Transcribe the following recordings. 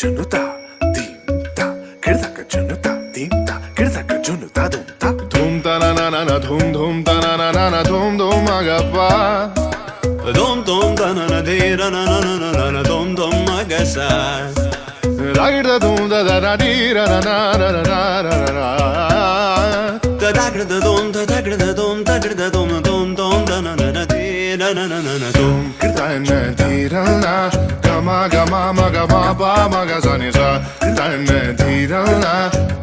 junuta dimta kirdaka junuta dimta kirdaka junuta dumta dhum ta na na na dhum dhum ta na na na dhum dhum agappa dum dum da na na de ra na na na na dum dum agasa ragda dum da da da di ra na na na na na na da da dum da da dum da da dum dum dum da na na na de ra na na na dum kirta na di ra na gama gama ma gama pa ma ga sa ni sa kirta na di ra na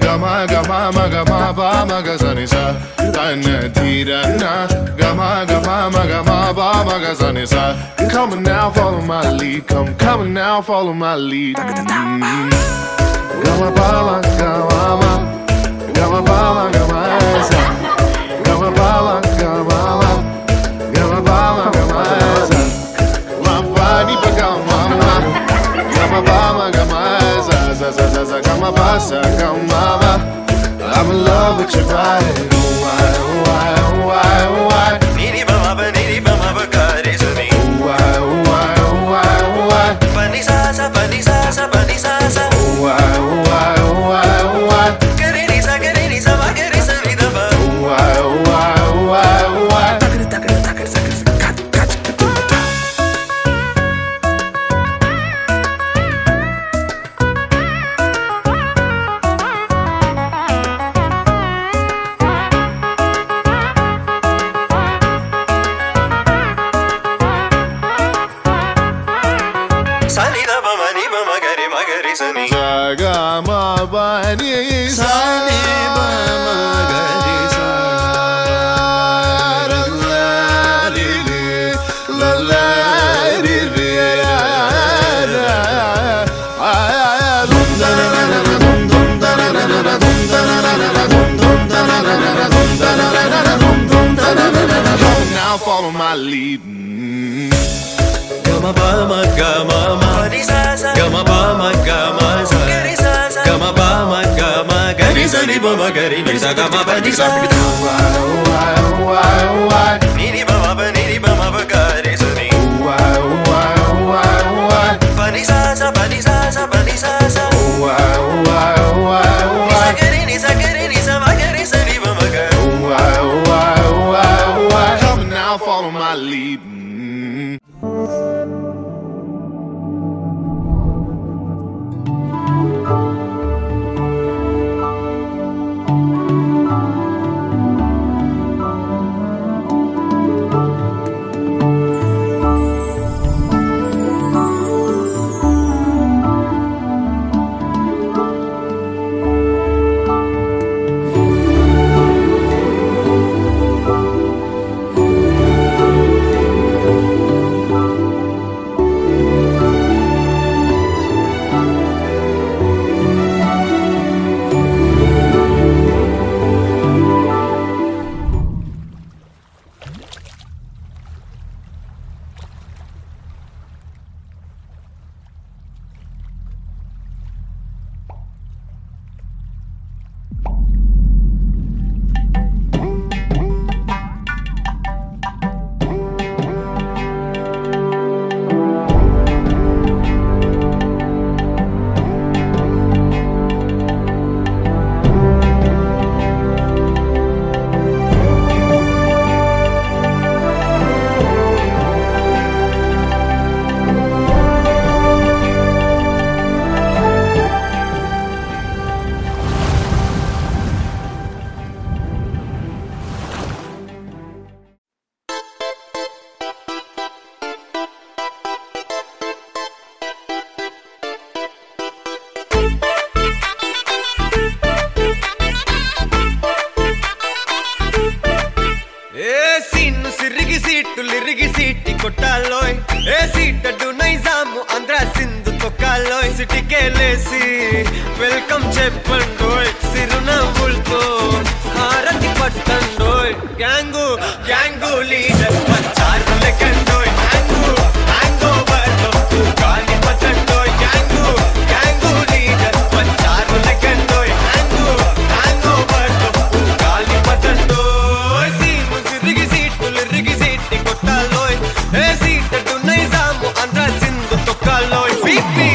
gama gama ma gama pa ma ga sa ni sa kirta na di ra na gama gama ma gama pa ma ga sa ni sa come on now follow my lead come on now follow my lead gama pa ma gama ma gama pa ma gama sa gama pa ma gama ma gama pa ma gama sa ma pa ni pa gama ma gama pa ma gama sa sa sa sa sa gama pa sa gama ma I'm in love with your body oh why oh why oh why oh why niri ba ma ga re sa ni oh why oh why oh why oh why pa ni sa sa pa ni sa sa pa ni sa sa oh why oh why oh why oh why ga re ni sa ma ga re sa ni da ba oh why oh why oh why oh why sani da ba ma ga re sa ni ga ma ba ni sa sani ba ma ga re sa la la li li la la li li la dum da na na na dum dum da na na na dum da na na na dum dum da na na na dum da na na na dum dum da na na na come now follow my lead gama ba ma gama ma ni sa sa gama ba ma gama sa ga re sa sa gama ba ma gama ga re sa ni ba ma ga re ni sa gama ba ni sa why oh why oh why oh why niri ba ma ga re sa ni why oh why oh why oh why pa ni sa sa pa ni sa sa pa ni sa sa why oh why oh why oh why ni sa ma ga re sa ni ba ma ga why oh why oh why oh why come now follow my lead కొట్టాలోయ్ ఏ సీటడు నైజాము ఆంధ్ర సింధు తొక్కాలోయ్ సిటీకేలేసి welcome చెప్పండోయ్ సిరునవ్వులతో హారతి పట్టండోయ్ gang gang leader పంచారు లెక్కండోయ్ గ్యాంగు గ్యాంగో బర్తో గాలి పట్టండోయ్ గ్యాంగు గ్యాంగు లీడర్ పంచారు లెక్కండోయ్ గ్యాంగు గ్యాంగో బర్తో గాలి పట్టండోయ్ సీము సిరిగి సీటి కొట్టాలోయ్ ఏ సీటడు నైజాము ఆంధ్ర సింధు తొక్కాలోయ్ పీపీ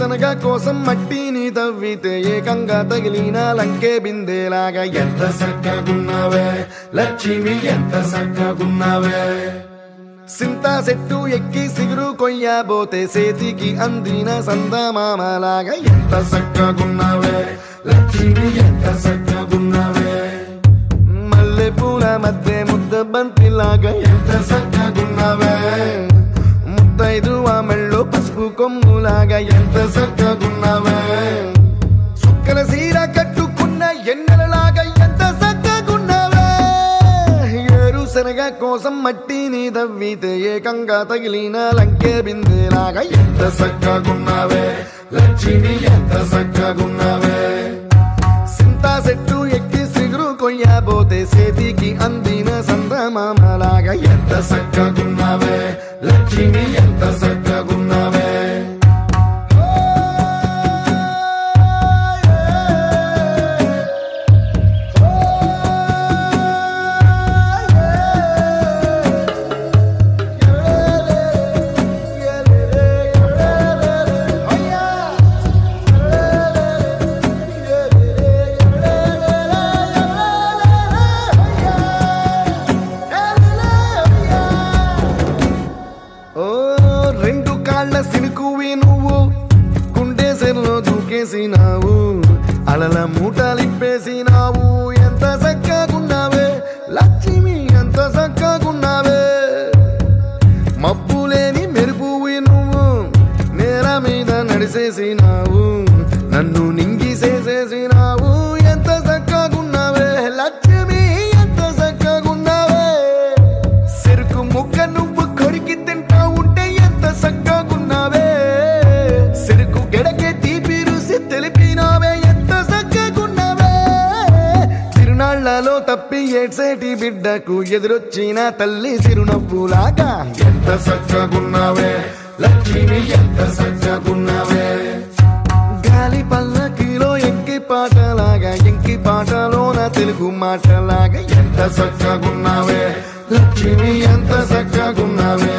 ఏరుశనగ కోసం మట్టిని తవ్వితే ఏకంగా తగిలిన లంకే బిందేలాగా ఎంత చక్కగున్నావే లక్ష్మి ఎంత చక్కగున్నావే సింతా చెట్టు ఎక్కి సిగురు కొయ్యబోతే చేతికి అందిన సందమామలాగా ఎంత చక్కగున్నావే లక్ష్మి ఎంత చక్కగున్నావే మల్లె పూల మధ్య ముద్ద బంతిలాగా ఎంత చక్కగున్నావే ముద్దైదు మెళ్ళో పసుపు కొమ్ములాగా ఎంత చక్కగున్నావే సుక్కల సీర కట్టుకున్న ఎన్నెలలాగా ఎంత చక్కగున్నావే ఏరుశనగ కోసం మట్టిని తవ్వితే ఏకంగా తగిలిన లంకే బిందేలాగా ఎంత చక్కగున్నావే లక్ష్మి ఎంత చక్కగున్నావే సింతా చెట్టు ఎక్కి సిగురు కొయ్యబోతే చేతికి అందిన సందమామలాగా ఎంత చక్కగున్నావే లక్ష్మి ఎంత చక్కగున్నావే దూకేసినావు అలల మూటలిప్పేసినావు ఎంత చక్కగున్నావే లక్ష్మి ఎంత చక్కగున్నావే మబ్బులేని మెరుపువి నువ్వు నేల మీద నడిసేసినావు నన్ను నింగిసేసేసినావు ఎంత చక్కగున్నావే లక్ష్మి ఎంత చక్కగున్నావే చెరుకు ముక్క నువ్వు కొరికి తింటా ఉంటే ఎంత చక్కగున్నావే చెరుకు గెడకే తీపి రుసి తెలిపినావే ఎంత చక్కగున్నావే తిరునాళ్లలో తప్పి ఏడ్సేటి బిడ్డకు ఎదురొచ్చిన తల్లి చిరునవ్వులాగా ఎంత చక్కగున్నావే లక్ష్మి ఎంత చక్కగున్నావే గాలి పల్లకిలో ఎంకి పాటలాగా ఎంకి పాటలోన తెలుగు మాటలాగా ఎంత చక్కగున్నావే లక్ష్మి ఎంత చక్కగున్నావే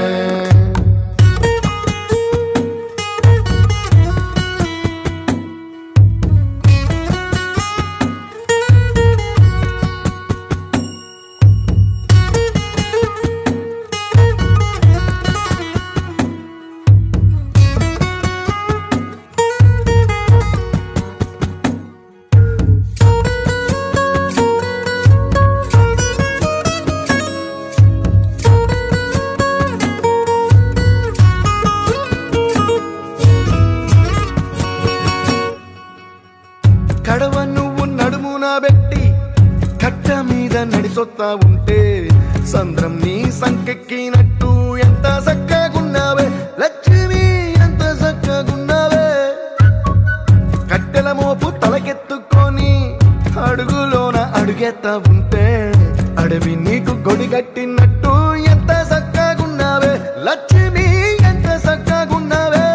కడవ నువ్వు నడుమున పెట్టి కట్ట మీద నడిసొత్తా ఉంటే సంద్రం నీ సంకెక్కినట్టు ఎంత చక్కగున్నావే లక్ష్మి ఎంత చక్కగున్నావే కట్టెల మోపు తలకెత్తుకొని అడుగులోన అడుగెత్తా ఉంటే అడవి నీకు గొడిగట్టినట్టు ఎంత చక్కగున్నావే లక్ష్మి ఎంత చక్కగున్నావే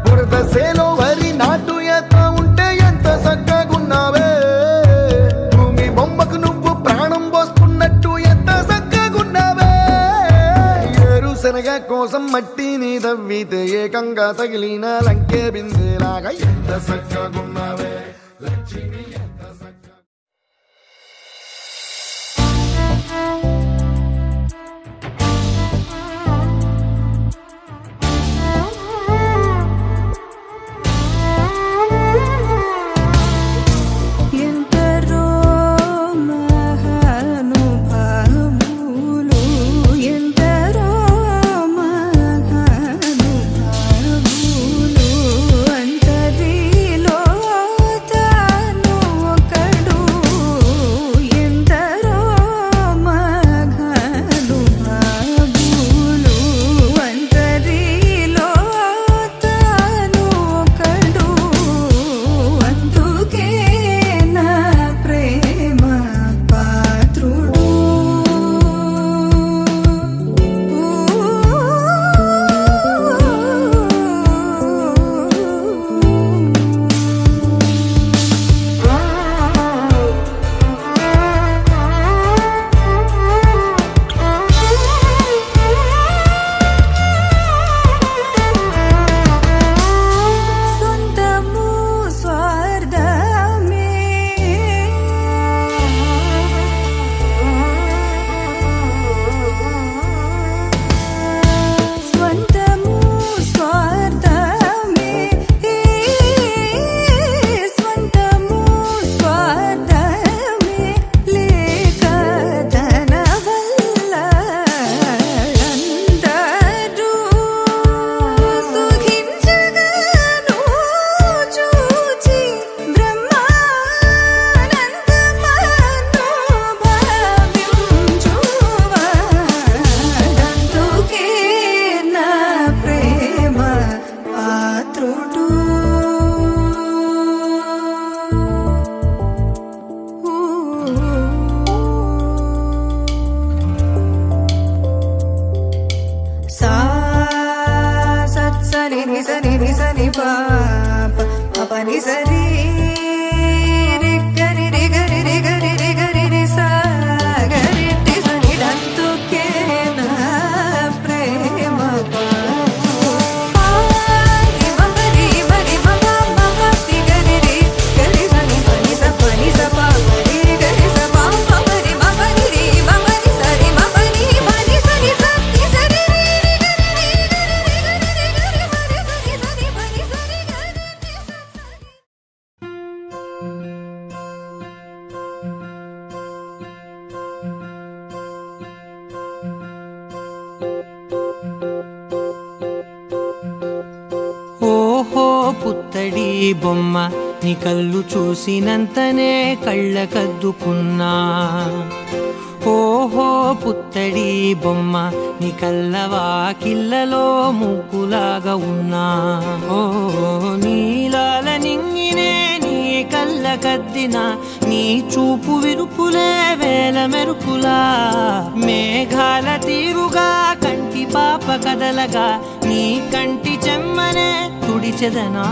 బురద సేలో వరి నాటు ఎత్తా ఉంటే ఎంత చక్కగున్నావే భూమి బొమ్మకు నువ్వు ప్రాణం పోస్తున్నట్టు ఎంత చక్కగున్నావే ఏరుశనగ కోసం మట్టిని తవ్వితే ఏకంగా తగిలిన లంకే బిందేలాగా ఎంత చక్కగున్నావే లక్ష్మి ఎంత చక్క అంతరిలో తాను పుత్తడి బొమ్మ నీ కళ్ళు చూసినంతనే కళ్ళకద్దుకున్నా. ఓహో పుత్తడి బొమ్మ నీ కళ్ళవాకిళ్ళలో ముగ్గులాగా ఉన్నా. ఓ నీలాల నింగినే నీ కళ్ళకద్దిన నీ చూపు విరుపులే వేల మెరుపులా. మేఘాల తీరుగా కంటి పాప కదలగా నీ కంటి చెమ్మనే తుడిచెదనా.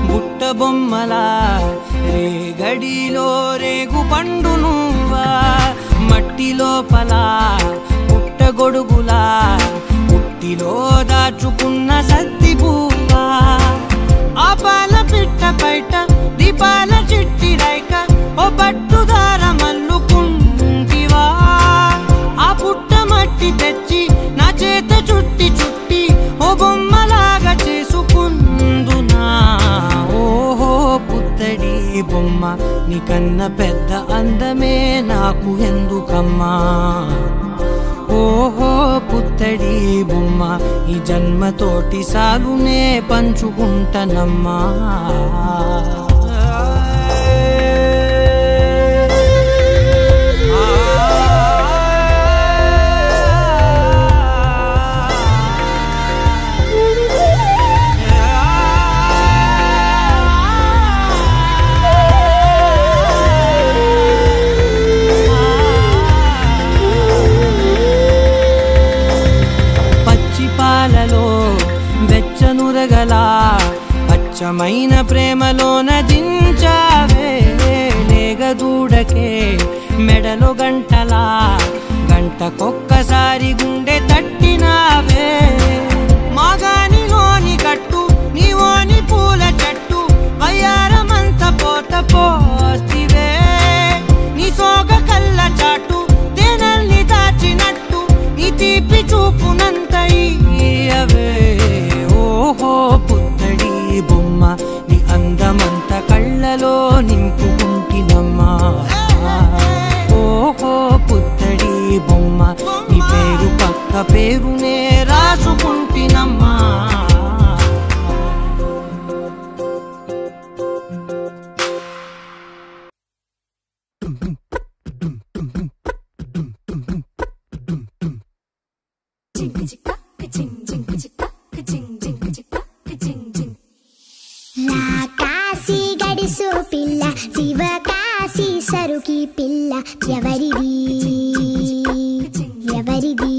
బుట్ట బొమ్మలా రేగడిలో రేగు పండు నువ్వా. మట్టి లోపల పుట్ట గొడుగులా పుట్టిలో దాచుకున్న సత్తి పువ్వా. ఆ పాల పిట్ట బయట దీపాల చిట్టి రైక ఓ పట్టుదార మల్లుకుంటివా. ఆ పుట్ట మట్టి తెచ్చి నా చేత చుట్టి చుట్టి ఓ బొమ్మలాగా చేసుకుందునా. ఓహో పుత్తడి బొమ్మ నీకన్న పెద్ద అందమే నాకు ఎందుకమ్మా. ఓహో పుత్తడి బొమ్మ ఈ జన్మతోటి సాగునే పంచుకుంటనమ్మా. వెచ్చనురగలా పచ్చమైన ప్రేమలోన దించావే. లేగదూడకే మెడలో గంటలా గంటకొక్కసారి గుండె తట్టినావే. మాగానిలోని గట్టు నీవోని పూల చెట్టు వయ్యారమంత పోత పోస్తివే. నీ సోగ కళ్ళ చాటు తేనల్ని దాచినట్టు నీ తీపి చూపునంత ఇయ్యవే. ఓహో పుత్తడి బొమ్మ నీ అందమంత కళ్ళలో నింపుకుంటినమ్మా. ఓహో పుత్తడి బొమ్మ నీ పేరు పక్క పేరునే రాసుకుంటినమ్మా. కాశీ గడిసు పిల్ల శివకాశీ సరుకి పిల్ల ఎవరిది ఎవరిది.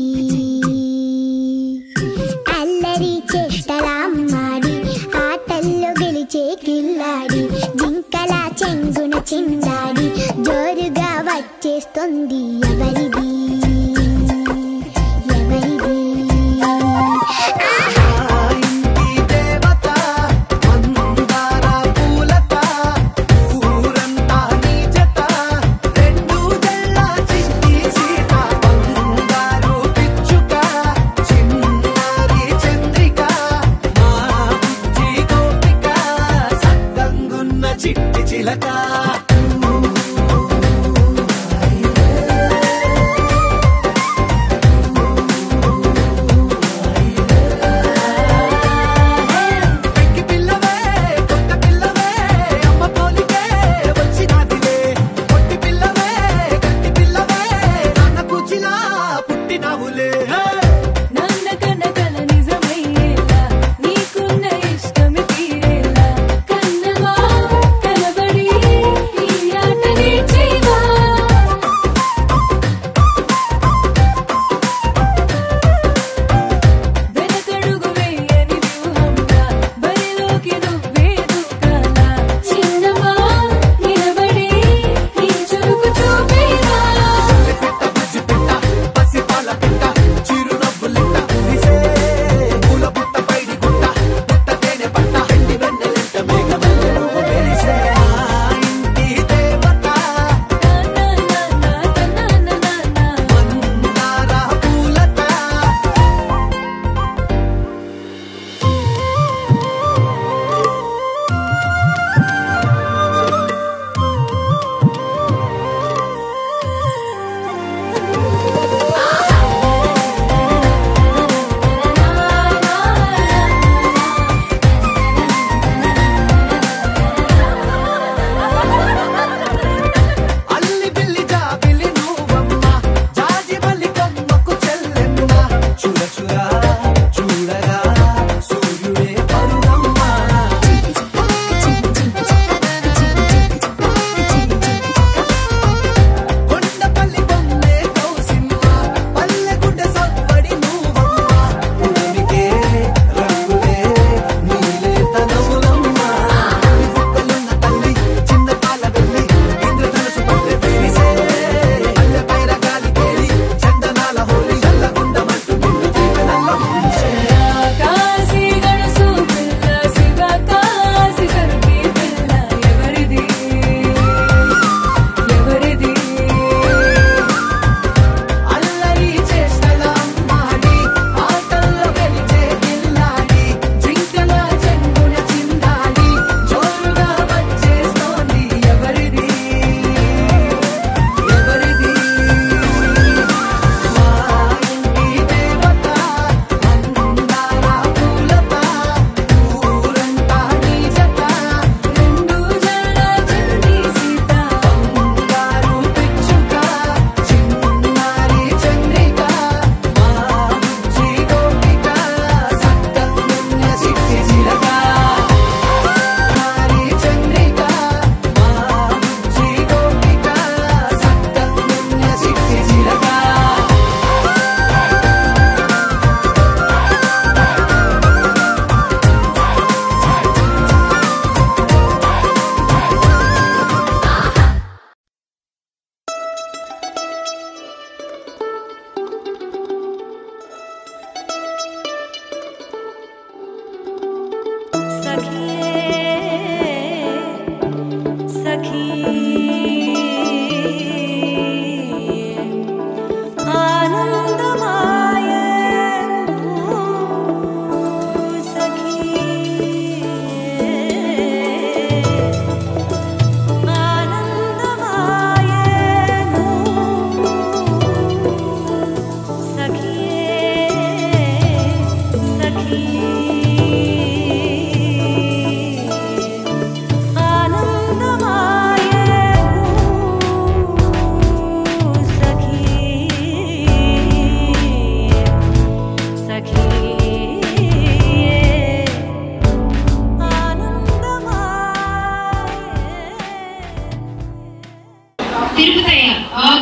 అల్లరి చేష్టలామ్మాడి ఆటల్లో గెలిచే కిల్లాడి జింకల చెంగున చిందాడి జోరుగా వచ్చేస్తుంది ఎవరిది ఎవరిది. చిట్టి చిలక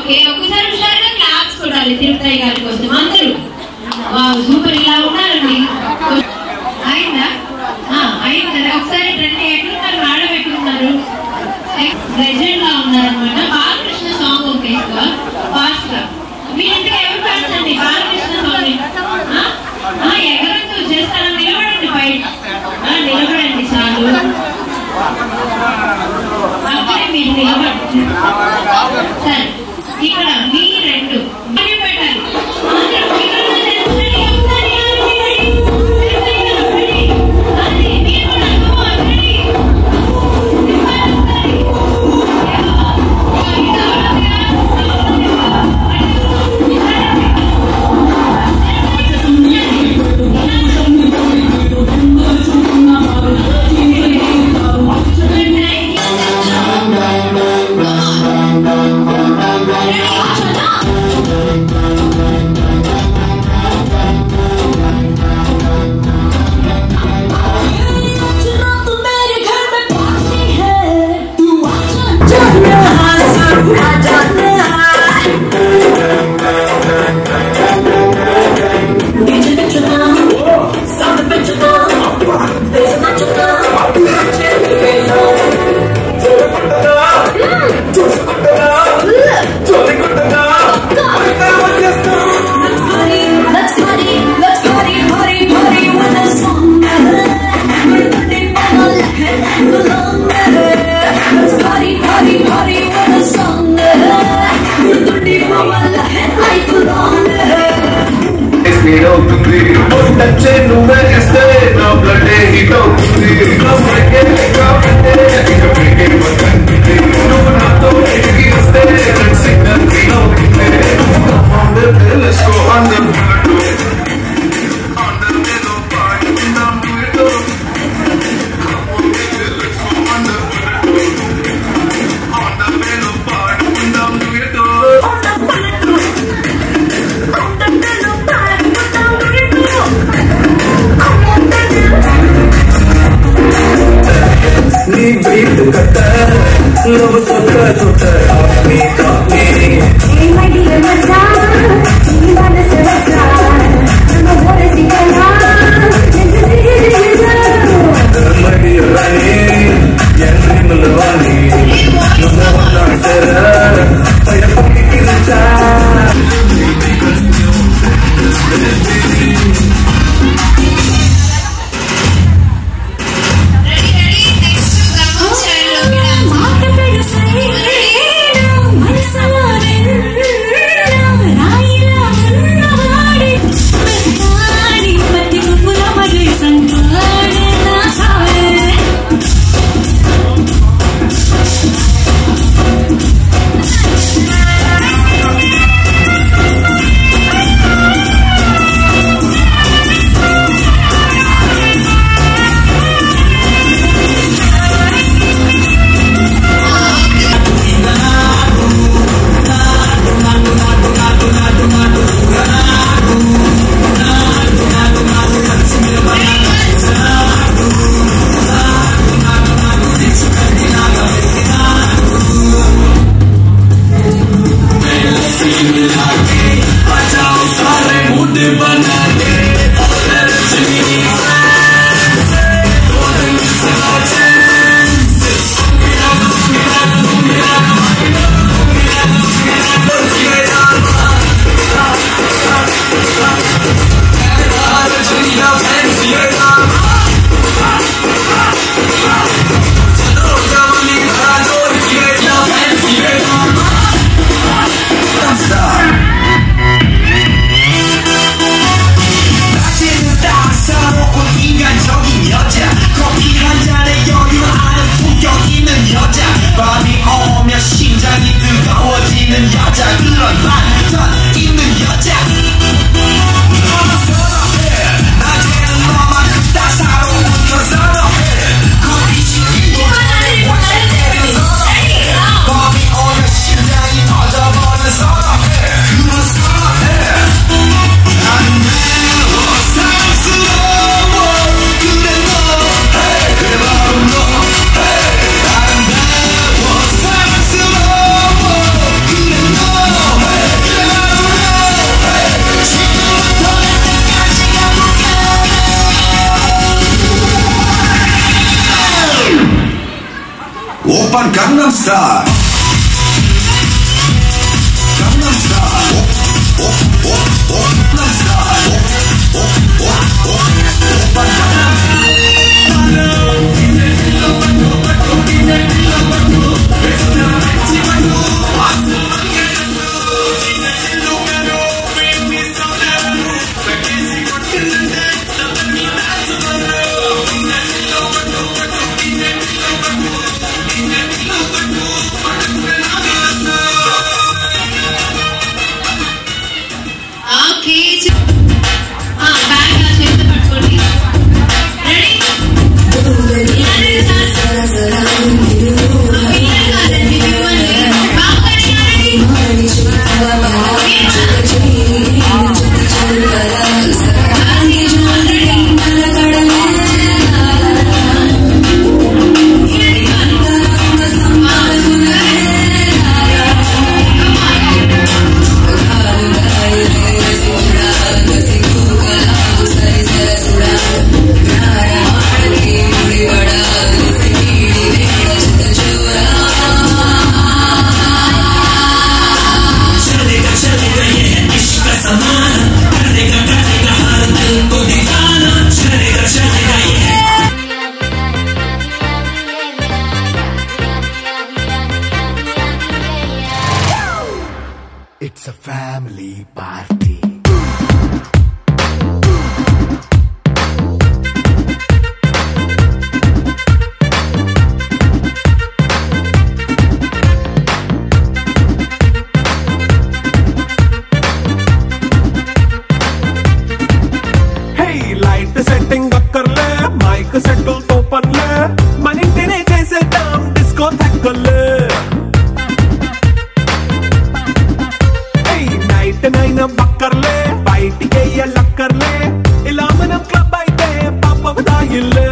ఓకే ఒకసారి హుషారుగా క్లాప్స్ కొడాలి తిరుపతి గారి కోసం అందరూ. వావ్ సూపర్, ఇలా ఉన్నారండి. అయిందా? అయింది కదా. ఒకసారి రండి, ఎట్లున్నారు? ఆడబెట్టుకున్నారు, లెజెండ్ లా ఉన్నారనమాట. బాలకృష్ణ సాంగ్ ఓకే ఫాస్ట్ గా. మీ ఇంటికి ఎవరు పాడుతుంది బాలకృష్ణ సాంగ్? ఎగరంతో చేస్తారా? నిలబడండి బయట, నిలబడండి చాలు. అక్కడే మీరు నిలబడండి. సరే ఇక్కడ మీ రెండు పెట్టాలి. Open Gangnam Style. Gangnam Style. Gangnam Style. Open Gangnam It's a family party. Hey, light setting akkarle, mic settle topanle, manintine chesedam disco thakkale. నైన బక్కర్లే బయటికే ఎల్లక్కర్లే ఇలా మనం క్లబ్ అయితే పాపవదాయిల్లే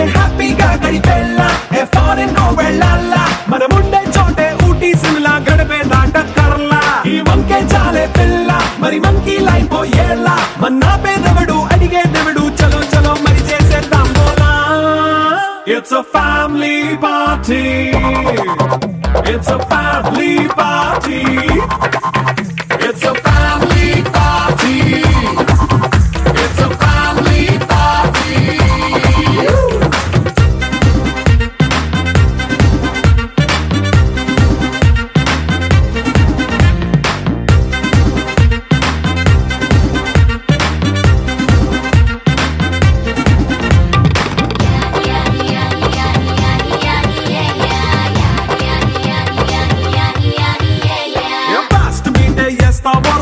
ఏ హ్యాపీగా గడిపెళ్ళ ఏ ఫారెన్ కో వెళ్ళాల మనముండే చోటే ఊటీ సిమ్లా గడిపే దాటక్కర్లా ఈ వంకే చాలే పిల్ల మరి మంకీ లైఫ్ ఏళ్ళ మన్నా పేదవడు అడిగేదెవడు చలో చలో మరి చేసేద్దాం బోలా. It's a family party. It's a family party. It's a family party. It's a family party.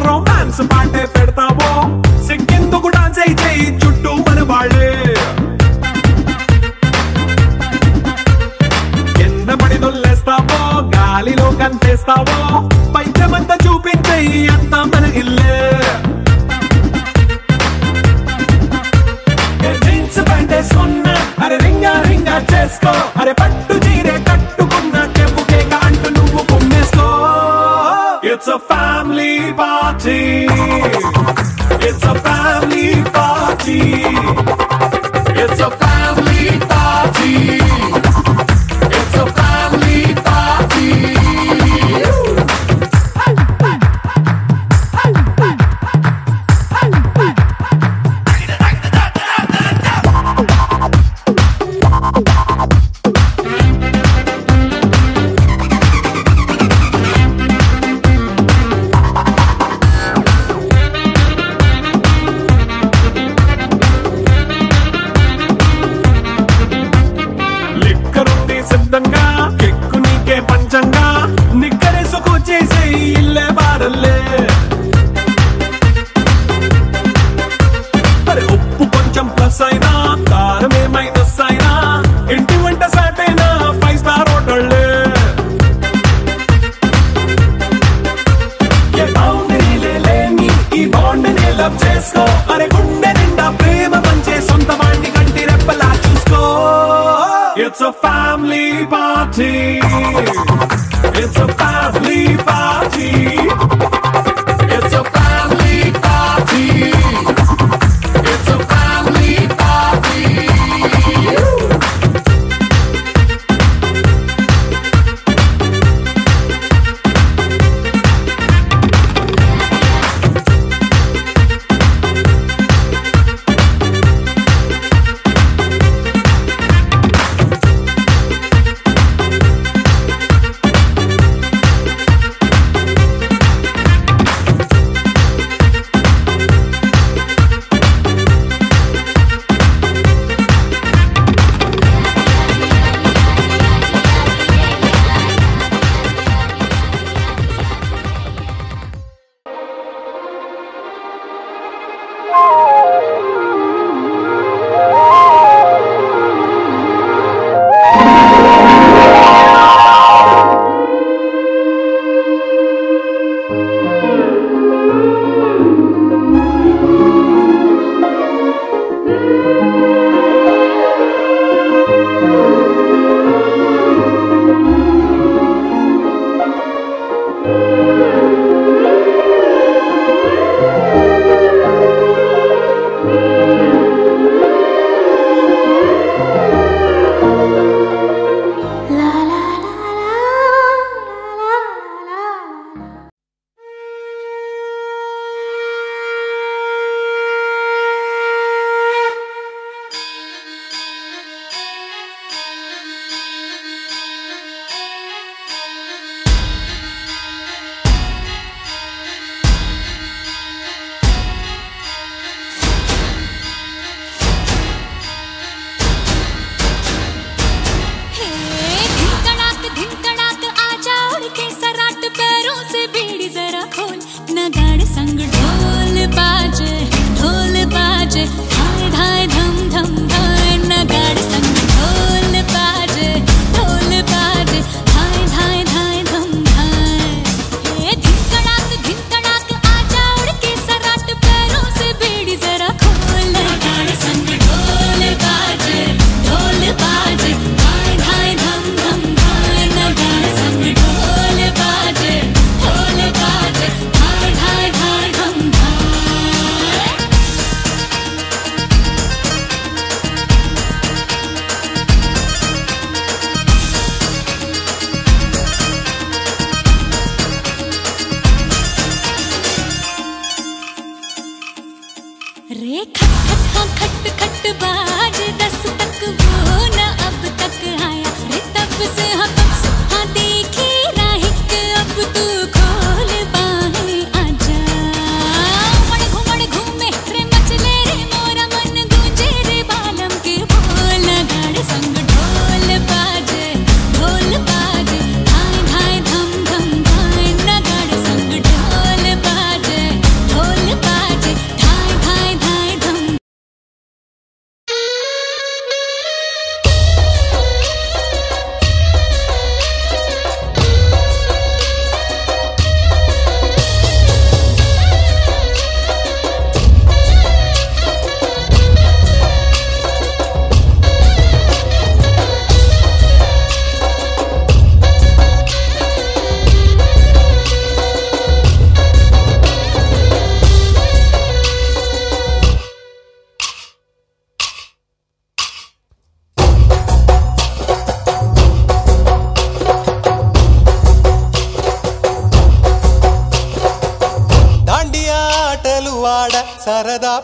Romance పాటే పెడతావో సిగ్గెందుకు డాన్స్ అయితే చుట్టూ మన వాళ్ళే కింద పడి దొల్లేస్తావో గాలిలో కంటేస్తావో పైచమంతా చూపించే అంతా మన ఇల్లే. జీన్స్ ప్యాంటేసుకున్నా అరే రింగా రింగా చేసుకో అరే పట్టు చీరే కట్టుకున్న చెవు కేక అంటూ నువ్వు కుమ్మేసుకో. It's a family party. It's a family party. It's a family party. It's a family party.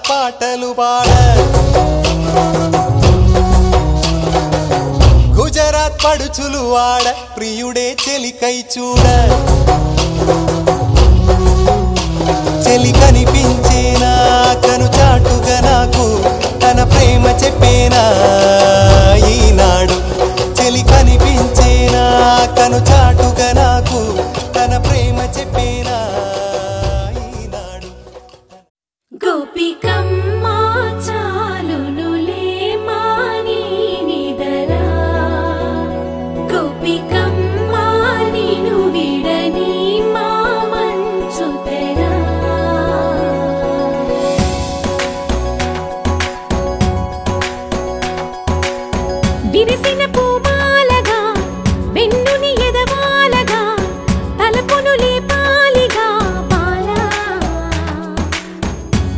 పాటలు పాడ గుజరాత్ పడుచులు వాడ ప్రియుడే చెలికై చూడ చెలి కనిపించేనా కను చాటుగా నాకు తన ప్రేమ చెప్పేనా ఈనాడు చెలి కనిపించేనా కను చాటుగా నాకు తన ప్రేమ చెప్పేనా ఈనాడు గోపికమ్మ చాలునులే మాని నిదరా గోపికమ్మ నిను విడని మా మంచు తెరా విరిసిన పూమాలగా వెన్నుని ఎదవాలగా తలపును లేపాలిగా బాలా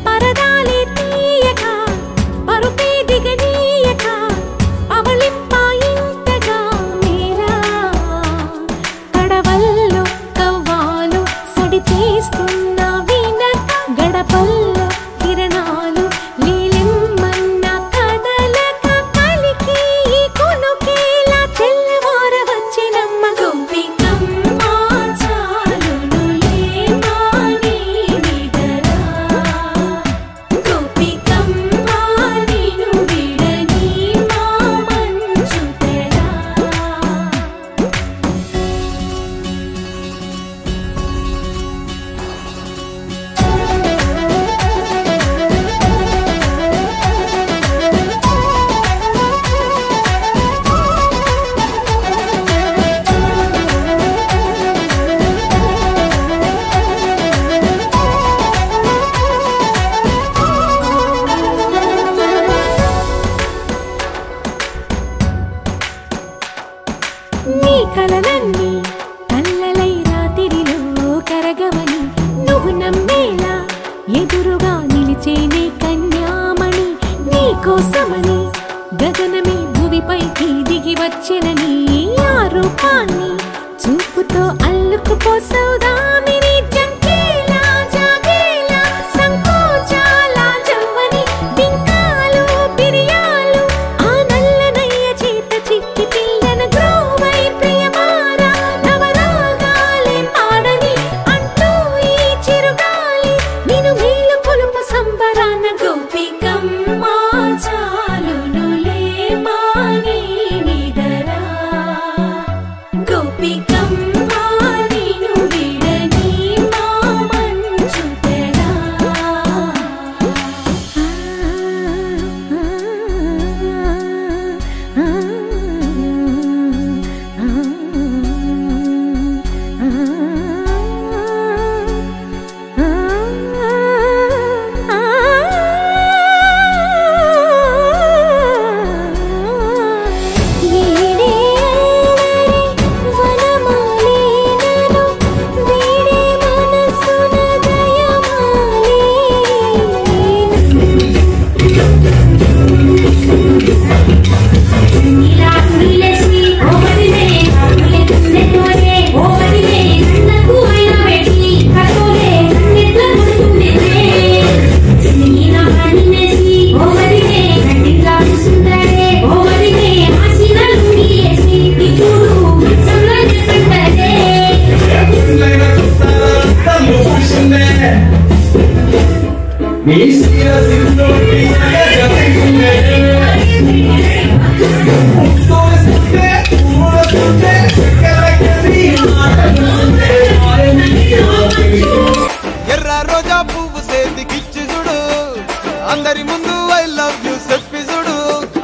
పరదాలే తీయక పరుపే దిగనీయక అవలింపాయింతగా మీరా కడవల్లో కవ్వాలు సడి చేస్తున్న వినక గడపల్లో కిరణాలు లీలెమ్మన్న కదలక కలికి కొనుకేలా తెల్లవార వచ్చినమ్మ గోపికమ్మ చాలునులే మాని నిదరా గోపికమ్మ నిను విడని మా మంచు తెరా నీ కలలన్నీ కళ్ళలై రాత్రిలో కరగవని నువ్వు నమ్మేలా ఎదురుగా నిలిచేనే కన్యామణి నీ కోసమని గగనమే భూమిపైకి దిగి వచ్చెనని ఆ రూపాన్ని చూపుతో అల్లుకుపోసౌదామిని జంకేలా జాగేలా సంకోచాల జవ్వని బింకాలు బిరియాలు ఆ నల్లనయ్య చేత చిక్కి పిల్లన గ్రోవై ప్రియమారా నవరాగాలే పాడని అంటూ ఈ చిరుగాలి నిన్ను మేలు కొలుపు సంబరాన గోపికమ్మ చాలునులే మాని నిదరా గోపికమ్మ నిను విడని మా మంచు తెరా వీడే అల్లరి వనమాలినను వీడే మనసున దయమాలి నీలా నీలేసి ఓవరినే కాకులే తున్నే తోరే ఓవరినే నన్నకు అయిన పెట్టి కరోలే నెట్ల ముడుకునే నీలా నీలేసి ఓవరినే కండిలా సుందరే ఓవరినే ఆశీన లుంగియేసి ఇప్పుడు సంలా చేస్తుందే ఎర్ర రోజా పువ్వు సేతికిచ్చి చూడు అందరి ముందు ఐ లవ్ యూ చెప్పి చూడు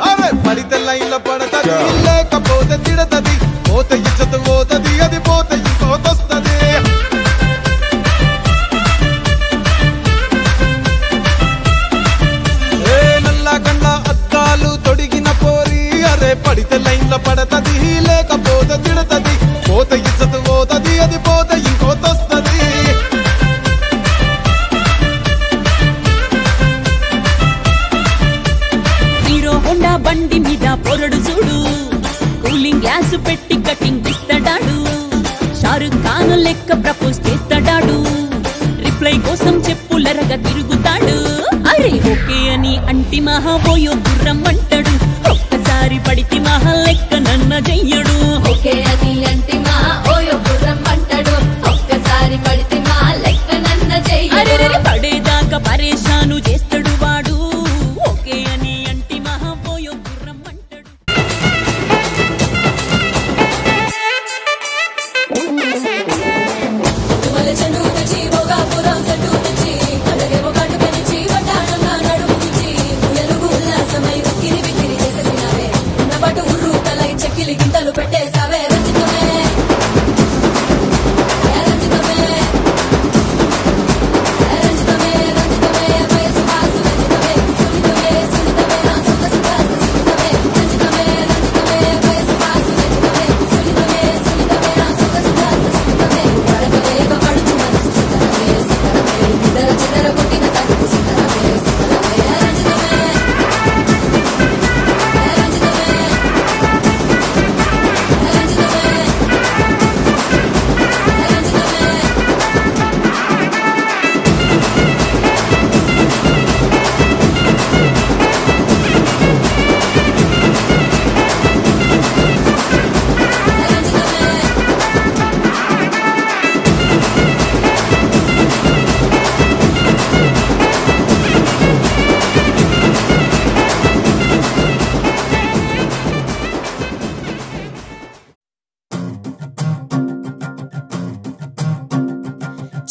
అవే పడితే లైన్ల పడతది లేకపోతే తిడతది పోత ఇచ్చత పోతది అది పోత ఇంకోతొస్తది ఏ నల్ల కండ అద్దాలు తొడిగిన పోరి అరే పడితే లైన్ల పడతది లేకపోతే తిడతది పోత ఇచ్చత పోతది అది పోత ఇంకోతొస్తది హీరో హోండా బండి మీద పొరడు చూడు కూలింగ్ గ్లాస్ పెట్టి కటింగ్ ఇస్తాడాడు షారుఖ్ ఖాన్ లెక్క ప్రపోజ్ చేస్తాడాడు రిప్లై కోసం చెప్పులరగా తిరుగుతాడు అరే ఓకే అని అంటి మహా పోయో గుర్రం అంటాడు ఒక్కసారి పడితే మహా లెక్క నన్న చెయ్యడు ఓకే అని అంటి మహా ఓయో గుర్రం అంటాడు ఒక్కసారి పడితే మహా లెక్క నన్న చెయ్యడు అరే పడేదాకా పరేషాను చేస్తాడు వాడు ఓకే అని అంటి మహా పోయో గుర్రం అంటాడు గింతలు పెట్టేసావే రంజితమే రంజితమే రంజితమే రంజితమే వయసు వాసు రంజితమే సునితమే సునితమే నా సొంత సుఖాసు సునితమే రంజితమే రంజితమే వయసు వాసు రంజితమే సునితమే సునితమే నా సొంత సుఖాసు సునితమే పడకవేగ పడుచు మనసు సుతరమే సుతరమే ఇద్దర చిదర కొట్టిన తగ్గు సుతరమే సుతరమే రంజితమే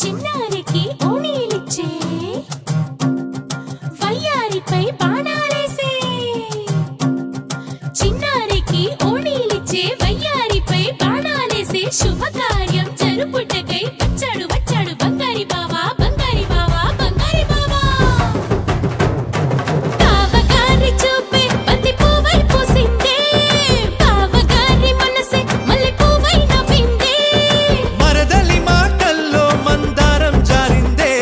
చిన్నారికి ఓణీలిచ్చే వయ్యారిపై బాణాలేసే చిన్నారికి ఓణీలిచ్చే వయ్యారిపై బాణాలేసే శుభకార్యం జరుపుటకై వచ్చాడు వచ్చాడు బంగారి బావా బంగారి బావా బంగారి బావా బావగారి చూపే బంతి పువ్వై పూసిందే బావగారి మనసే మల్లె పువ్వై నవ్విందే మరదలి మాటల్లో మందారం జారిందే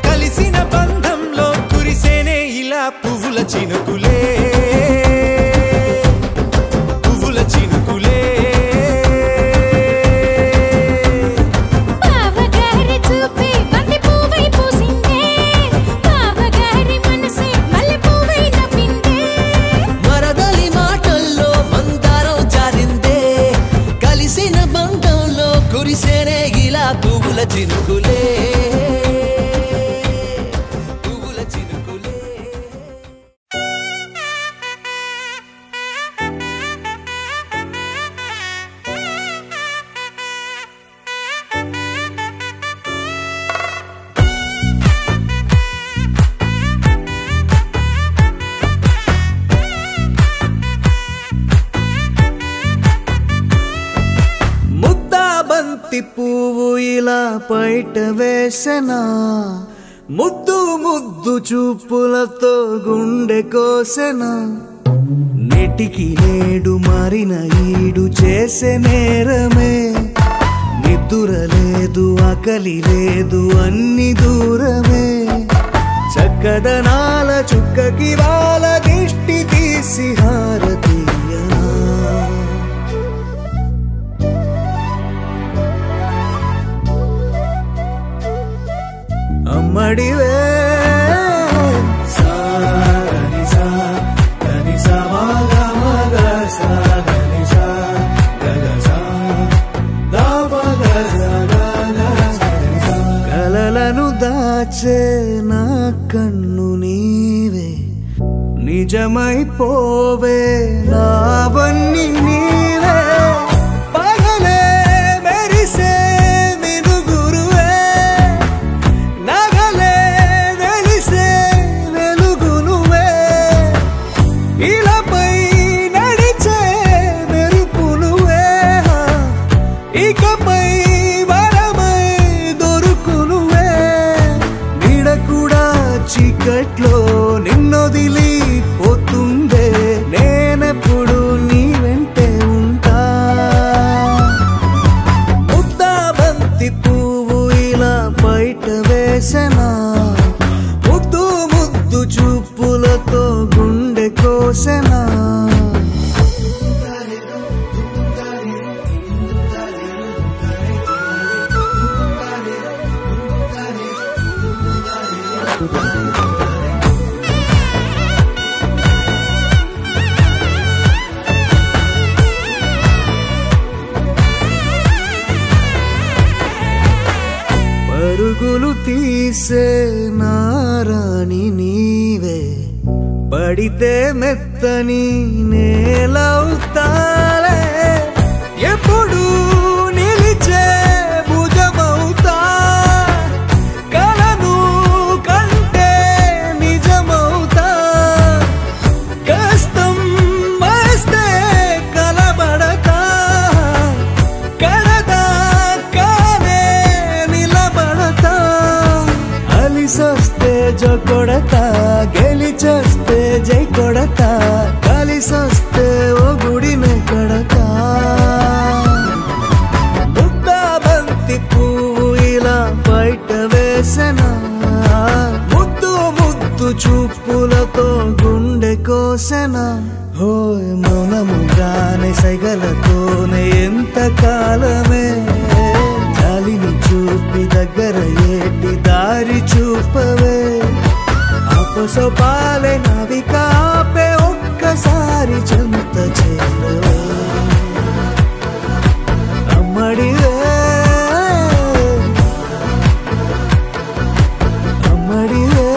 కలిసిన బంధంలో కురిసేనే ఇలా పువ్వుల చినుకులే పువ్వుల చినుకులే బావగారి చూపే బంతి పువ్వై పూసిందే బావగారి మనసే మల్లె పువ్వై నవ్విందే మరదలి మాటల్లో మందారం జారిందే కలిసిన బంధంలో కురిసేనే ఇలా పువ్వుల చినుకులే పువ్వుల చినుకులే ముద్దా బంతి పువ్వు ఇలా బయట వేసెనా ముద్దు ముద్దు చూపులతో గుండె కోసెనా నెటికి నేడు మారిన ఈడు చేసే నేరమే నిద్దుర లేదు ఆకలి లేదు అన్ని దూరమే చక్కదనాల చుక్కకి వాళ్ళ దిష్టి తీసి హారతీయనా అమ్మడివే కలలను దాచే నా కన్ను నీవే నిజమైపోవే నావన్నీ నీవే పగలే మెరిసే మినుగురువే నగలే వెలిసే వెలుగునువే ఇలాపై నడిచే మెరుపునువే ఇకపై వరమై దొరుకునువే నీడ కూడా చీకట్లో నిన్నొదిలి పోతుందే నేనెప్పుడు నీ వెంటే ఉంటా ముద్దా బంతి పువ్వు ఇలా బయట వేసెనా ముద్దు ముద్దు చూపులతో గుండె కోసెనా తీసే నారాణి నీవే పడితే మెత్తని నేలవుతాలే ఎప్పుడు నిలిచే భుజమవుతా కలను కంటే నిజమవుతా కష్టం వస్తే కలబడక కడదాకానే నిలబడతా అలిసొస్తే జో కొడతా గెలిచొస్తే జై కొడతా కలిసొస్తే ఓ గుడినే కడతా ముద్దా బంతి పువ్వు ఇలా బయట వేసనా ముద్దు ముద్దు చూపులతో గుండె కోసెనా హోయ్ మౌనముగానే సైగలతోనే ఎంత కాలమే జాలిని చూపి దగ్గర ఏటి దారి చూపవే అపసోపాలే నవికాపే ఒక్కసారి చెంత చేరవే అమ్మడివే అమ్మడివే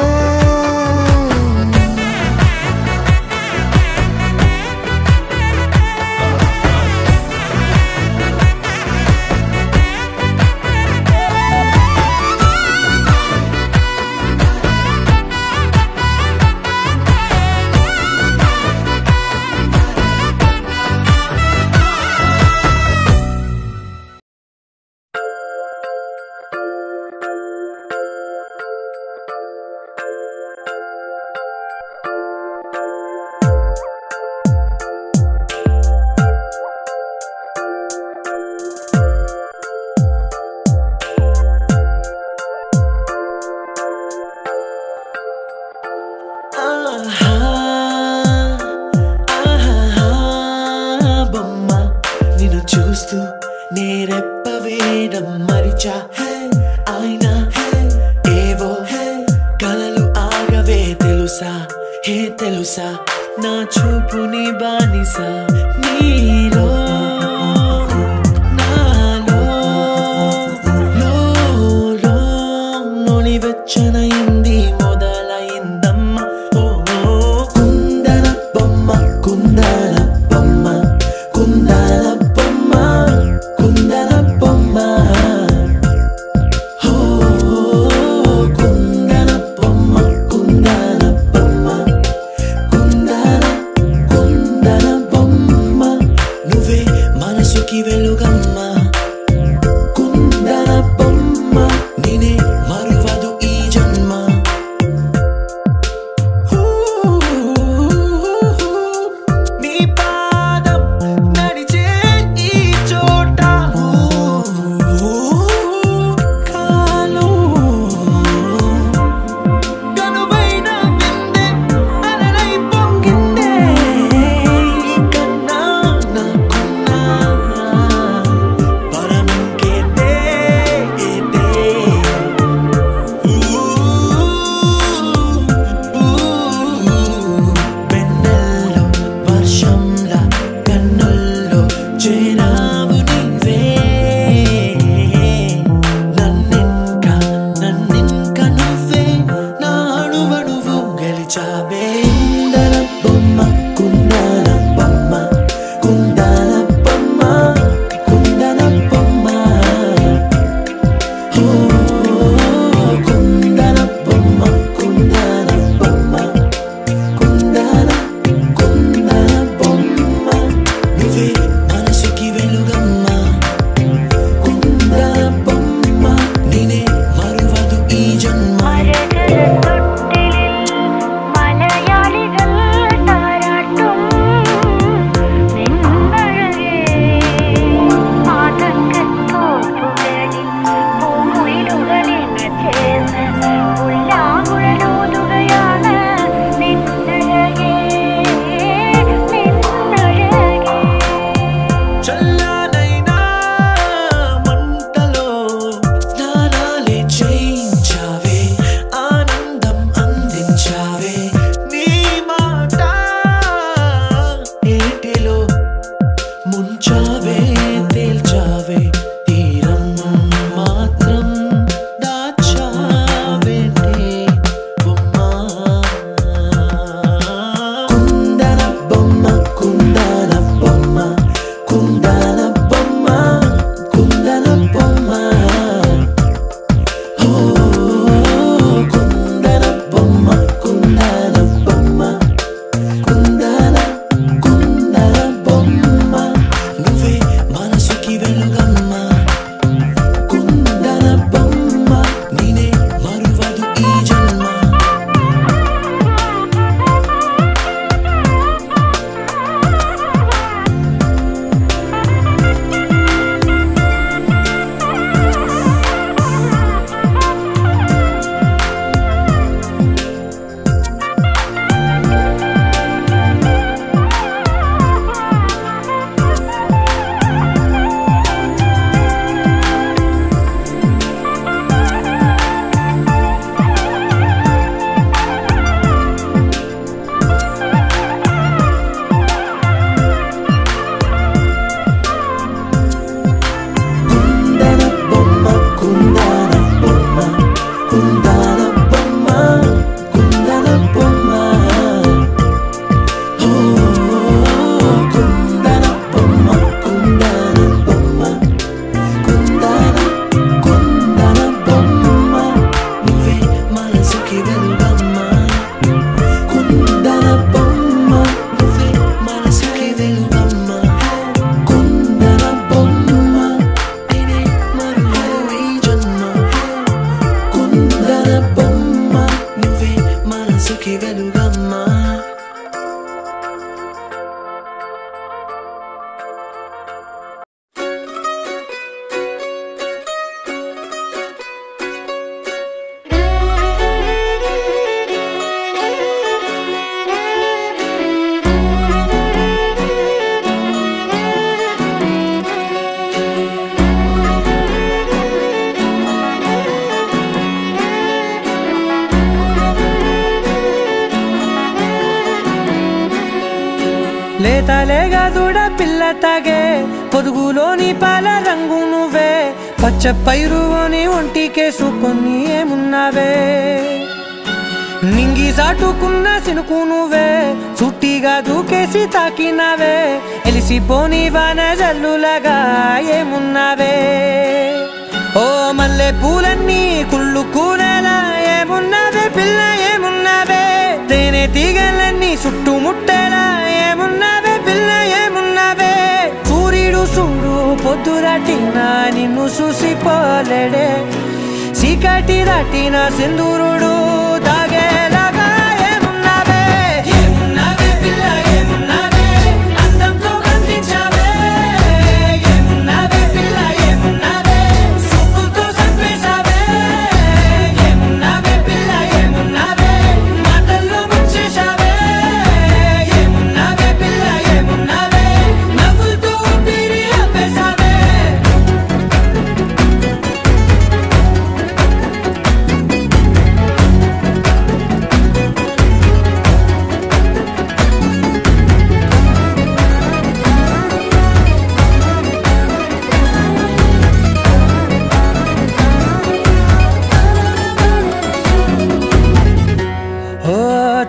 బొమ్మ నిన్ను చూస్తూ నేరెప్పవేయడం మరిచా అయినా ఏవో కలలు ఆగవే తెలుసా హే తెలుసా నా చూపుని బానిసా నీలో నాలో లో నొలి వెచ్చనైంది మొదలైందమ్మ ఓ కుందన బొమ్మ కుందన బొమ్మ కుందన బొమ్మ కుందన బొమ్మ ఓ కుందన బొమ్మ కుందన బొమ్మ కుందన బొమ్మ లేతలేగా దూడ పిల్ల తాగే పొదుగులోని పాల రంగు నువ్వే పచ్చ పైరుని ఒంటికేసుకొని ఏమున్నావే నింగి సాటుకున్న సినుకు నువ్వే చుట్టిగా దూకేసి తాకినావే ఎలిసిపోని వాన జల్లులగా ఏమున్నావే ఓ మల్లె పూలన్నీ కుళ్ళు కూరలా ఏమున్నావే పిల్ల ఏమున్నావే తేనె తీగలన్నీ చుట్టుముట్టేలా ఏమున్నావే పిల్ల ఏమున్నావే సూర్యుడు చూడు పొద్దురాటినా నిన్ను చూసిపోలేడే చీకటి దాటిన సింధూరుడు దాగేలాగా ఏమున్నావే ఏమున్నావే పిల్ల ఏమున్నావే అందంతో కనిపించావే ఏమున్నావే పిల్ల ఏమున్నావే సుక్కుతో చంపేశావే ఏమున్నావే పిల్ల ఏమున్నావే మాటల్లో ముంచేశావే ఏమున్నావే పిల్ల ఏమున్నావే నవ్వులతో ఊపిరి ఆపేశావే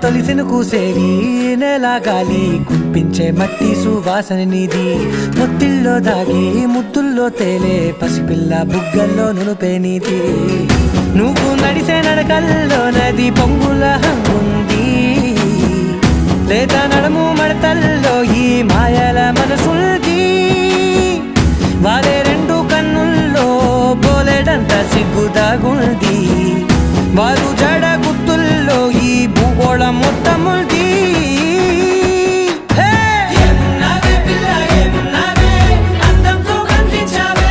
తొలిసిన కూసేరి నెల గాలి కుప్పించే మట్టి సువాసన నిధి ముత్తిల్లో దాగి ముత్తుల్లో తేలే పసిపిల్ల బుగ్గల్లో నునుపే నీది నువ్వు నడిసే నడకల్లో నది పొంగుల హంగుంది లేదా నడుము మడతల్లో ఈ మాయల మనసుంది వారే రెండు కన్నుల్లో పోలేడంత సిగ్గు దాగుంది వారు జడ గుర్తుల్లో ఈ భూగోళం మొత్తముంది ఏమున్నావే పిల్ల ఏమున్నావే అందంతో కనిపించావే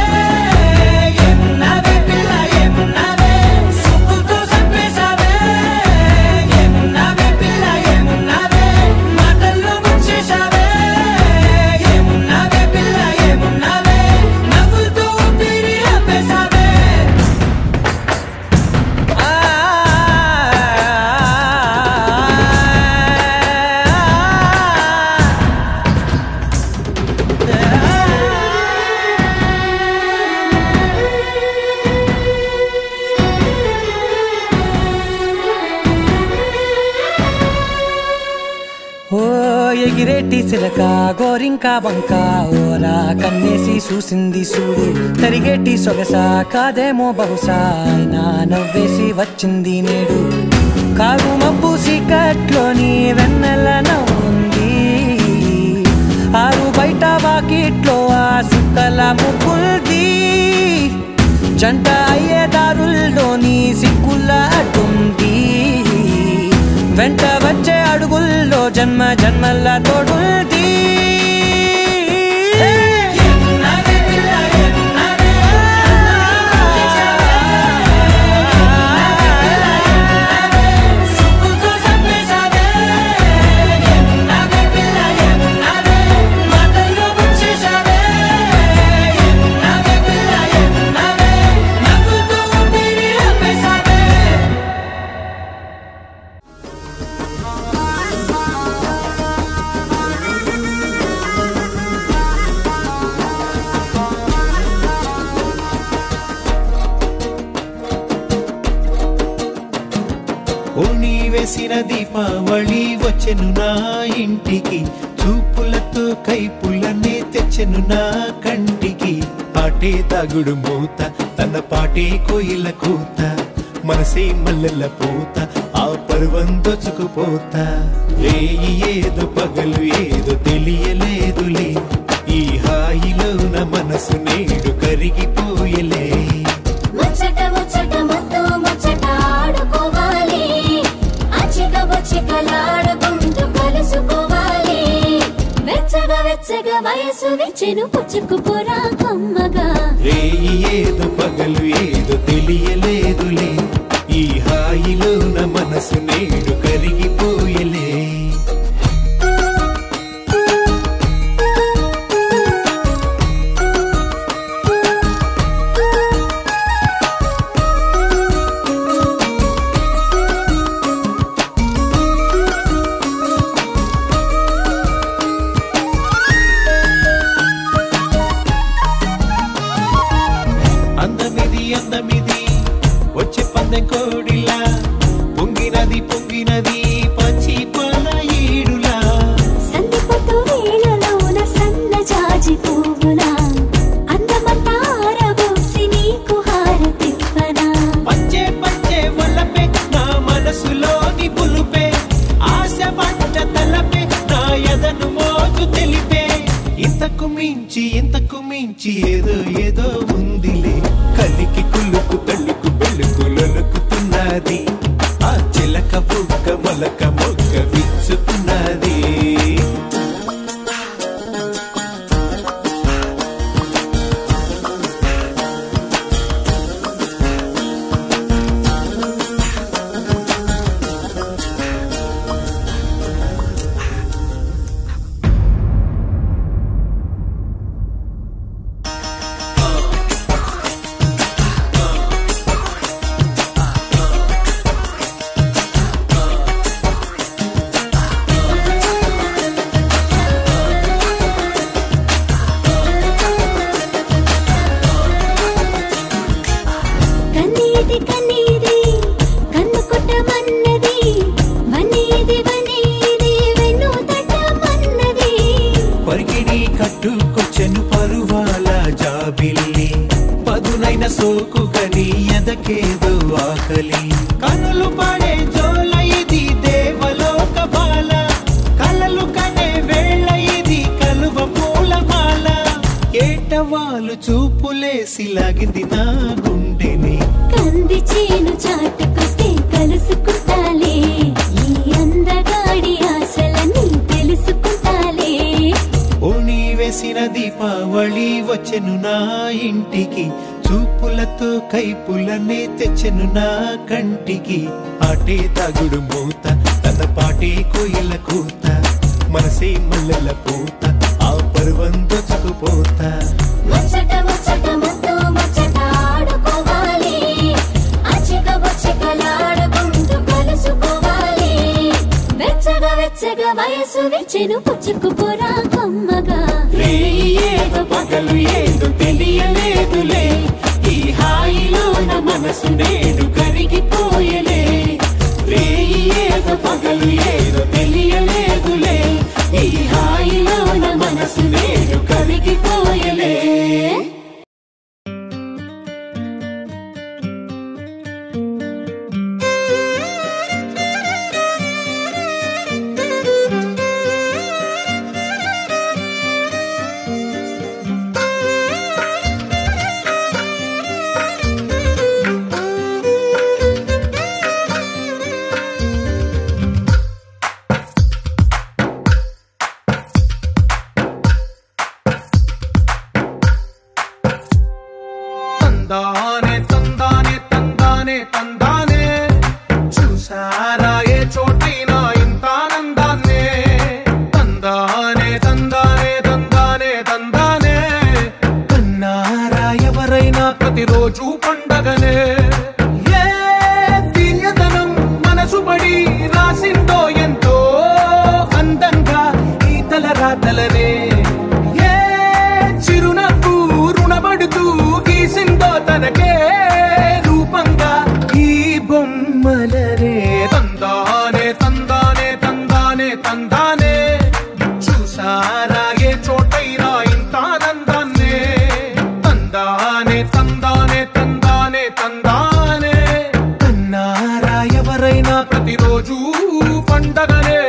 ఏమున్నావే పిల్ల ఏమున్నావే సుక్కుతో చంపేశావే ఏమున్నావే పిల్ల ఏమున్నావే మాటల్లో ముంచేశావే ఏమున్నావే పిల్ల ఏమున్నావే నవ్వులతో ఊపిరి ఆపేశావే ఓ ఎగిరేటి సిలక గోరింక వంక ఓరా కన్నేసి చూసింది చూడు తరిగేటి సొగస కాదేమో బహుశా అయినా నవ్వేసి వచ్చింది నేడు కారు మబ్బు సీకట్లోని వెన్నెల నవ్వుంది ఆరు బయట వాకిట్లో ఆ సుక్కల ముగ్గుల్ది జంట అయ్యే దారుల్లోని సిగ్గుల అడ్డుంది వెంట వచ్చే అడుగుల్లో జన్మ జన్మల తోడుంది వేసిన దీపావళి వచ్చెను నా ఇంటికి చూపులతో కైపులనే తెచ్చెను నా కంటికి పాటే దాగుడు మూత తన పాటే కోయిల కూత మనసే మల్లెల పూత ఆ పర్వం దొచ్చుకుపోతా రేయి ఏదో పగలు ఏదో తెలియలేదులే ఈ హాయిలోన మనసు నేడు కరిగిపోయలే ముచ్చట ముచ్చట ముద్దు ముచ్చట ఆడుకోవాలి అచ్చిక బొచ్చికలాడుకుంటూ కలుసుకోవాలి వెచ్చగా వెచ్చగా వయసు విచ్చెను పుచ్చుకుపోరా కమ్మగా రేయి ఏదో పగలు ఏదో తెలియలేదులే ఈ హాయిలోన మనసు నేడు కరిగిపోయలే ఎదను మోజు తెలిపే ఇంతకు మించి ఏదో ఏదో ఉందిలే కలికి కులుకు తల్లుకు పెళ్ళుకు లొలుకుతున్నది ఆ చిలక బుక్క మొలక మొక్క విచ్చుతున్నది కట్టుకొచ్చెను పరువాల జాబిల్లి పదునైన సోకు గని ఎదకేదో ఆకలి కనులు పడే జోల ఇది దేవలోక బాల కలలు కనే వేళ ఇది కలువ పూలమాల ఏటవాలు చూపులేసి లాగింది నా గుండెని కంది చేను చాటుకొస్తే కలుసుకుంటాలే ఈ అందగాడి ఆశలని తెలుసుకుంటాలే ఓణి వేసిన దీపావళి వచ్చెను నా ఇంటికి చూపులతో కైపులనే తెచ్చెను నా కంటికి ఆటే తాగుడు మూత తన పాటే కోయిల కూత మనసే మల్లెల పూత ఆ పర్వం దొచ్చుకుపోతా ముచ్చట ముచ్చట ముద్దు ముచ్చట ఆడుకోవాలి అచ్చిక బొచ్చికలాడుకుంటూ కలుసుకోవాలి వెచ్చగా వెచ్చగా వయసు విచ్చెను పుచ్చుకుపోరా కొమ్మగా ఏదో పగలు ఏదో తెలియలేదులే ఈ హాయిలో నా మనసు నేడు కరిగిపోయలే ఏదో పగలు ఏదో తెలియలేదులే ఈ హాయిలో నా మనసు నేడు కరిగిపోయలే తందానే తందానే తందానే తందానే చూసారా ఏ చోటైనా ఇంత ఆనందాన్నే తందానే తందానే తందానే తందానే కన్నారా ఎవరైనా ప్రతిరోజు పండగనే ఏ తీయదనం మనసు పడి రాసిందో ఎంతో అందంగా ఈ తలరాతలనే ఏ చిరునవ్వు రుణపడుతూ గీసిందో తనకే రూపంగా ఈ బొమ్మలనే తందానే తందానే తందానే తందానే చూసారా ఏ చోటైనా ఇంత ఆనందాన్నే తందానే తందానే తందానే తందానే కన్నారా ఎవరైనా ప్రతిరోజు పండగనే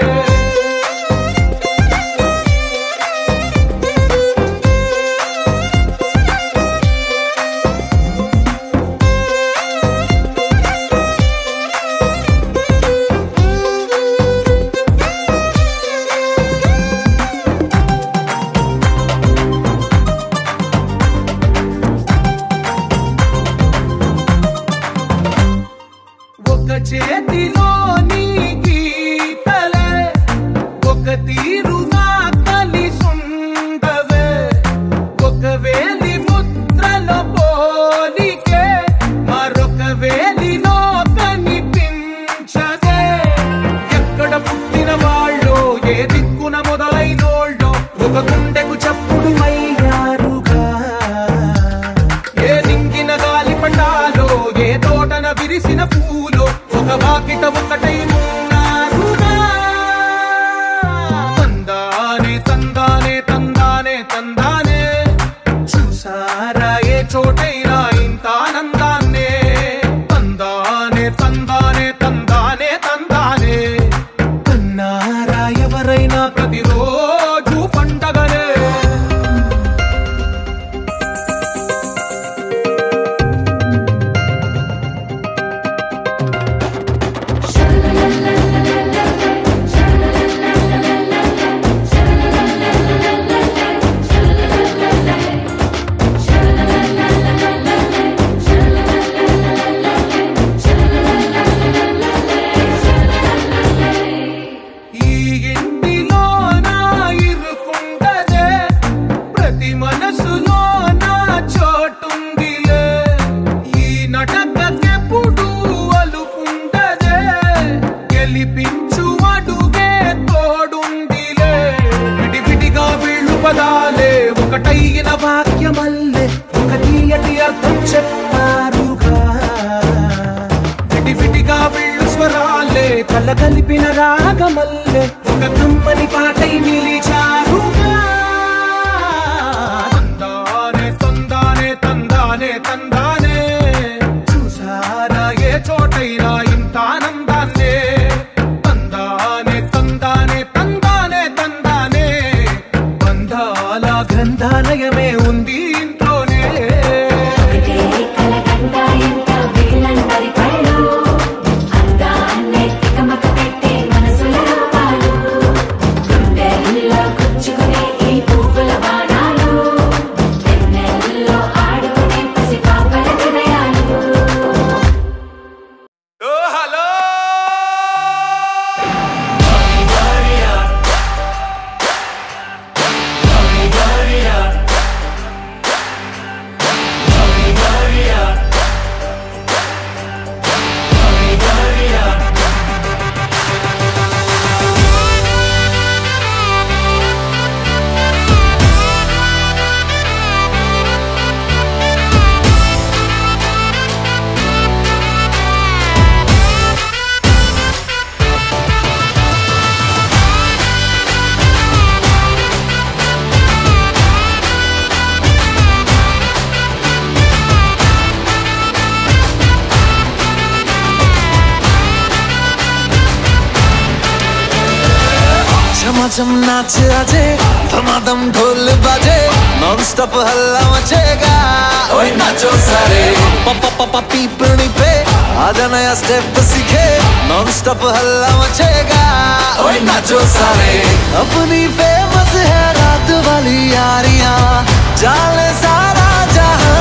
ఒక చేతిలో నీ గీతలే ఒక తీరుగా కలిసుండవే ఒక వేలి ముద్రలో పోలికే మరొక వేలిలో కనిపించదే ఎక్కడ పుట్టిన వాళ్ళో ఏ దిక్కున మొదలైనోళ్ళో ఒక గుండెకు చప్పుడు అయ్యారుగా ఏ నింగిన గాలి పటాలో ఏ తోటన విరిసిన పూలో ఒక వాకిట ఒకటై ఉన్నారుగా తందానే తందానే తందానే తందానే చూసారా ఏ చోటైనా ఇంత ఆనందాన్నే తందానే తందానే తందానే తందానే కన్నారా ఎవరైనా ప్రతిరోజు ఒకటైన వాక్యమల్లే ఒక తీయటి అర్థం చెప్పారుగా విడివిడిగా వీళ్ళు స్వరాలే కళ్ళ కలిపిన రాగమల్లే ఒక కమ్మని పాటై నిలిచారుగా తందానే తందానే తందానే తందానే చూసారా ఏ చోటైనా ఇంత ఆనందాన్నే తందానే తందానే తందానే తందానే బంధాల గ్రంథాలయమే ఉంది ఇంట్లోనే झमाझम नाच आजे धमाधम ढोल बाजे नॉन स्टॉप हल्ला मचेगा ओए नाचो सारे पापा पापा पीपनी पे आजा नया स्टेप सीखे नॉन स्टॉप हल्ला मचेगा ओए नाचो सारे अपनी फेमस है रात वाली यारियां जाने सारा जहां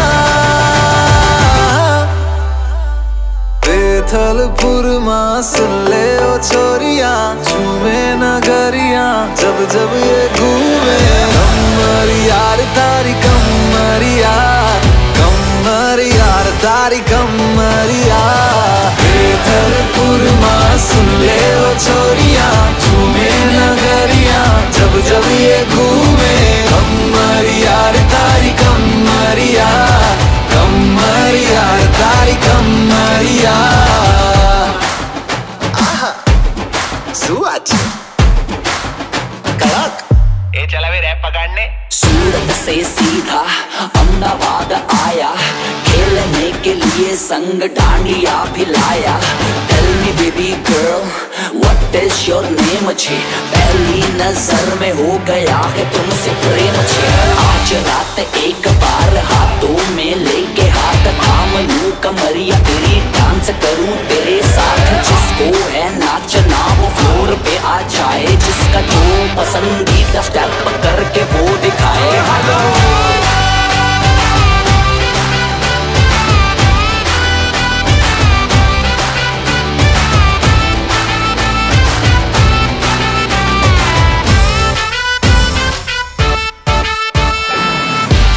बेथलपुर मां सुन ले ओ छोरियां झूमे नगरिया जब जब ये घूमे कमर यार तारी कमरिया कमर यार तारी कमरिया बेथलपुर मां सुन ले ओ छोरियां झूमे नगरिया जब जब ये घूमे कमर यार तारी कमरिया कमर यार तारी कमरिया सूरत ए चला भी रैप पकड़ने सूरत से सीधा अहमदाबाद आया खेलने के लिए संग डांडिया भी लाया tell me baby girl what is your name छे पहली नजर में हो गया है तुमसे प्रेम छे आज रात एक बार हाथों में लेके हाथ थाम लूं कमरिया तेरी डांस करूं तेरे साथ जिसको है नाचना वो फ्लोर पे आ जाए जिसका जो पसंदीदा स्टेप करके वो दिखाए हेलो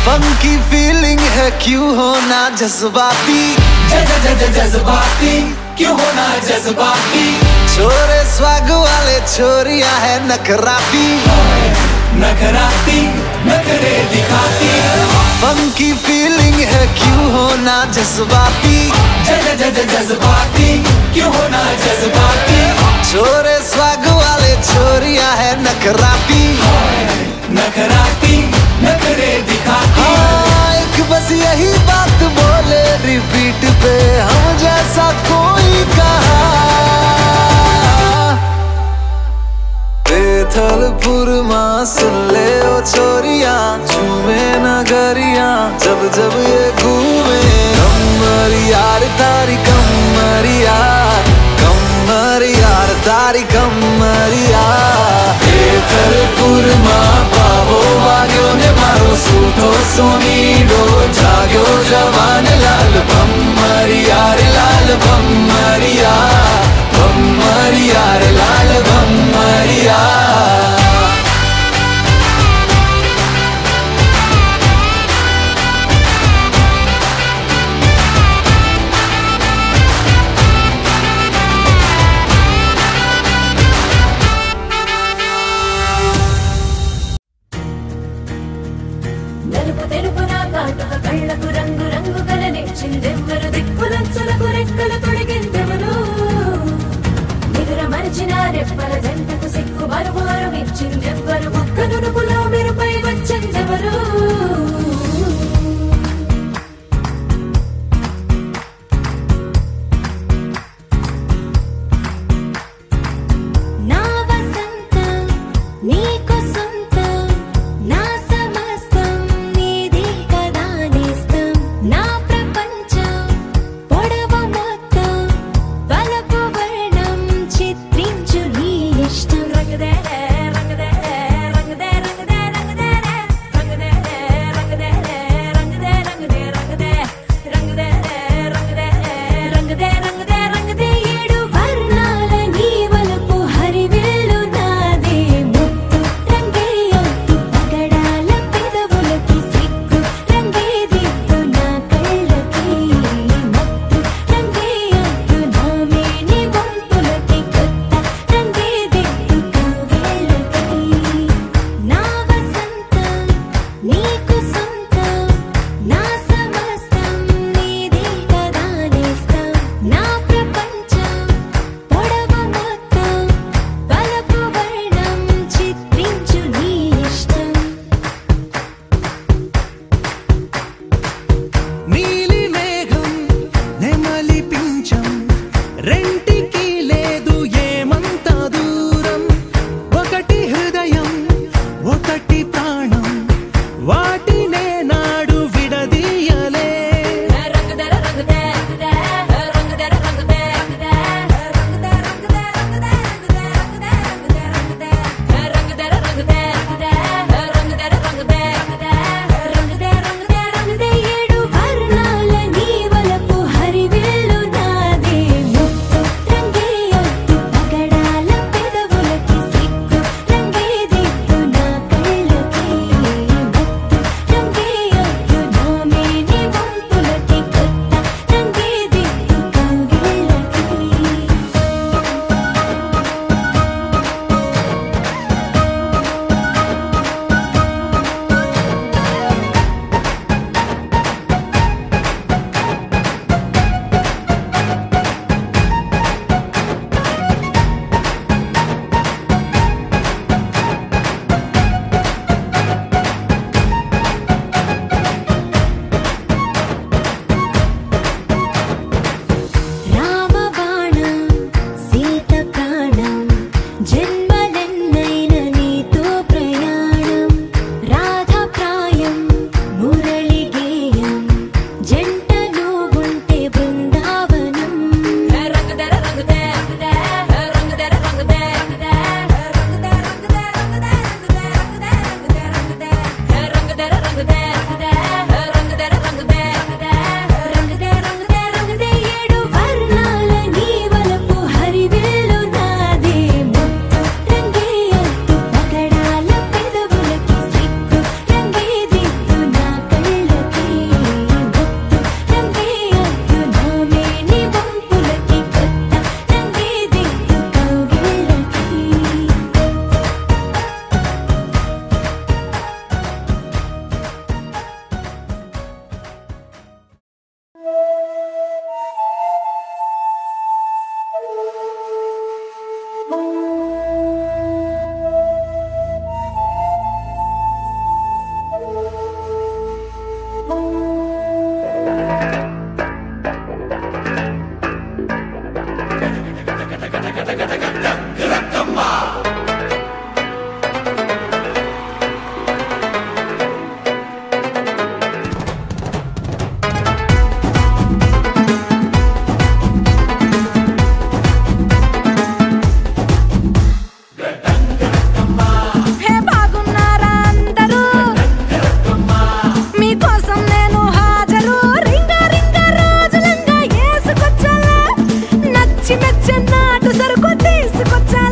फंकी फीलिंग है क्यों होना जज्बाती जज्बाती क्यों होना जज्बाती छोरे स्वाग वाले छोरियां है नखराती नखराती नखरे दिखाती फंकी फीलिंग है क्यों होना जज्बाती जज्बाती क्यों होना जज्बाती छोरे स्वाग वाले छोरियां है नखराती नखराती नखरे दिखाती एक बस यही बात बोले रिपीट पे हम जैसा कोई कहा बेथलपुर मां सुन ले ओ छोरियां झूमे नगरिया जब जब ये घूमे कमर यार तारी कमरिया कमर यार तारी कमरिया बेथलपुर मां पावो वाग्यो ने मारो सूतो सोनीडो जाग्यो जवान लाल भम्मरिया रे लाल भम्मरिया भम्मरिया रे लाल भम्मरिया నలుపు తెలుపు నా కాటుక కళ్ళకు రంగు రంగు కలనిచ్చిందెవ్వరు దిక్కులంచులకు రెక్కలు తొడిగిందెవరు నిదుర మరిచిన రెప్పల జంటకు సిక్కు మరుమారు ఇచ్చిందెవ్వరు ఒక్క నునుపులో మెరుపై వచ్చిందెవరు నచ్చి నచ్చ నాటు సరుకు తీసుకొచ్చాలి